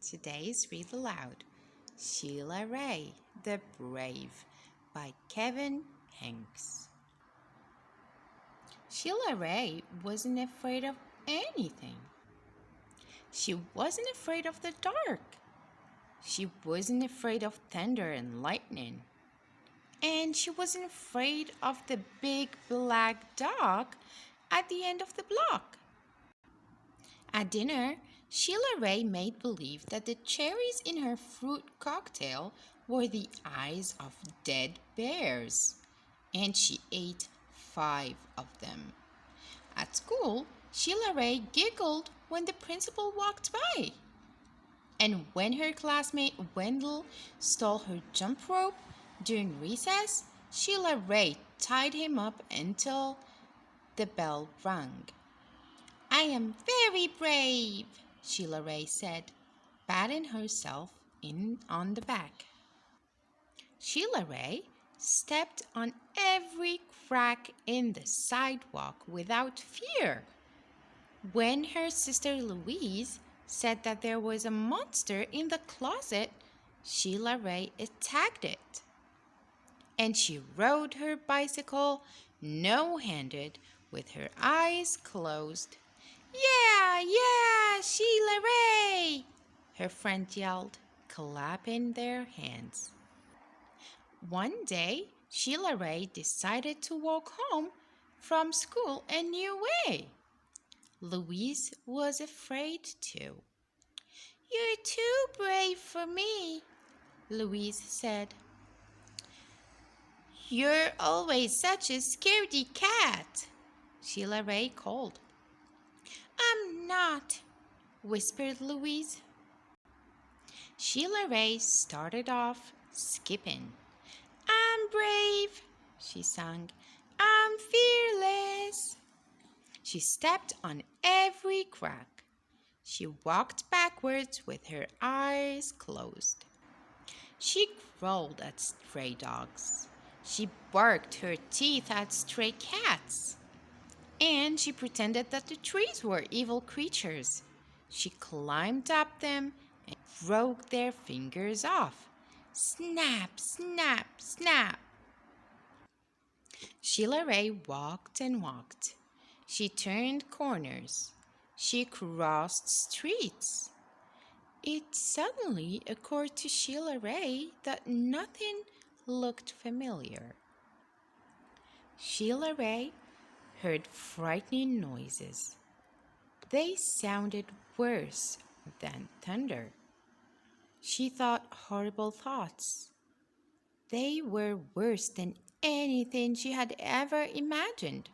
Today's Read Aloud, Sheila Ray, The Brave by Kevin Hanks. Sheila Ray wasn't afraid of anything. She wasn't afraid of the dark. She wasn't afraid of thunder and lightning. And she wasn't afraid of the big black dog at the end of the block. At dinner, Sheila Ray made believe that the cherries in her fruit cocktail were the eyes of dead bears, and she ate 5 of them. At school, Sheila Ray giggled when the principal walked by. And when her classmate Wendell stole her jump rope during recess, Sheila Ray tied him up until the bell rang. "I am very brave," Sheila Ray said, patting herself on the back. Sheila Ray stepped on every crack in the sidewalk without fear. When her sister Louise said that there was a monster in the closet, Sheila Ray attacked it. And she rode her bicycle no-handed with her eyes closed. Yeah, Sheila Ray!" her friends yelled, clapping their hands. One day, Sheila Ray decided to walk home from school a new way. Louise was afraid too. "You're too brave for me," Louise said. "You're always such a scaredy cat," Sheila Ray called. "I'm not," whispered Louise. Sheila Ray started off skipping. "I'm brave," she sang. "I'm fearless." She stepped on every crack. She walked backwards with her eyes closed. She growled at stray dogs. She barked her teeth at stray cats. And she pretended that the trees were evil creatures. She climbed up them and broke their fingers off. Snap, snap, snap. Sheila Ray walked and walked. She turned corners. She crossed streets. It suddenly occurred to Sheila Ray that nothing looked familiar. Sheila Ray heard frightening noises. They sounded worse than thunder. She thought horrible thoughts. They were worse than anything she had ever imagined.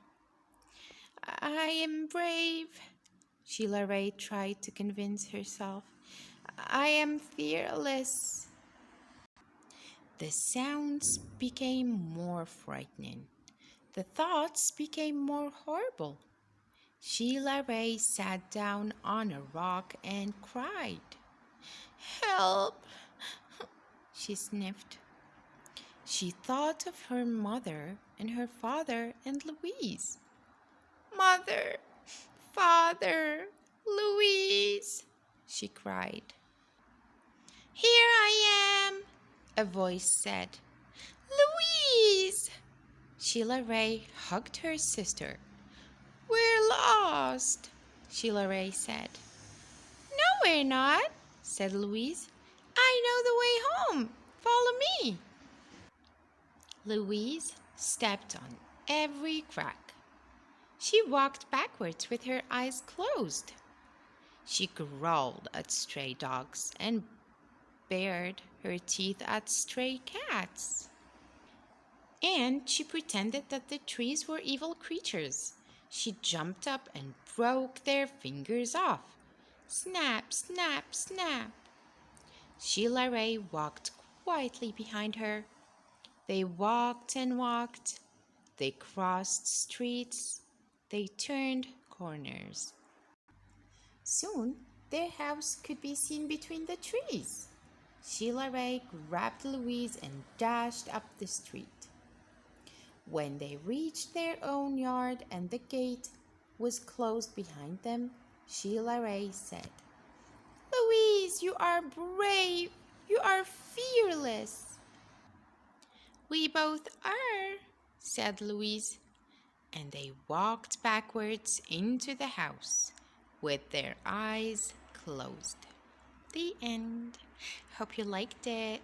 "I am brave," Sheila Ray tried to convince herself. "I am fearless." The sounds became more frightening. The thoughts became more horrible. Sheila Ray sat down on a rock and cried. "Help!" she sniffed. She thought of her mother and her father and Louise. "Mother, Father, Louise," she cried. "Here I am," a voice said. "Louise!" Sheila Ray hugged her sister. "We're lost," Sheila Ray said. "No, we're not," said Louise. "I know the way home. Follow me." Louise stepped on every crack. She walked backwards with her eyes closed. She growled at stray dogs and bared her teeth at stray cats. And she pretended that the trees were evil creatures. She jumped up and broke their fingers off. Snap, snap, snap. Sheila Ray walked quietly behind her. They walked and walked. They crossed streets. They turned corners. Soon, their house could be seen between the trees. Sheila Ray grabbed Louise and dashed up the street. When they reached their own yard and the gate was closed behind them, Sheila Ray said, "Louise, you are brave. You are fearless." "We both are," said Louise, and they walked backwards into the house with their eyes closed. The end. Hope you liked it.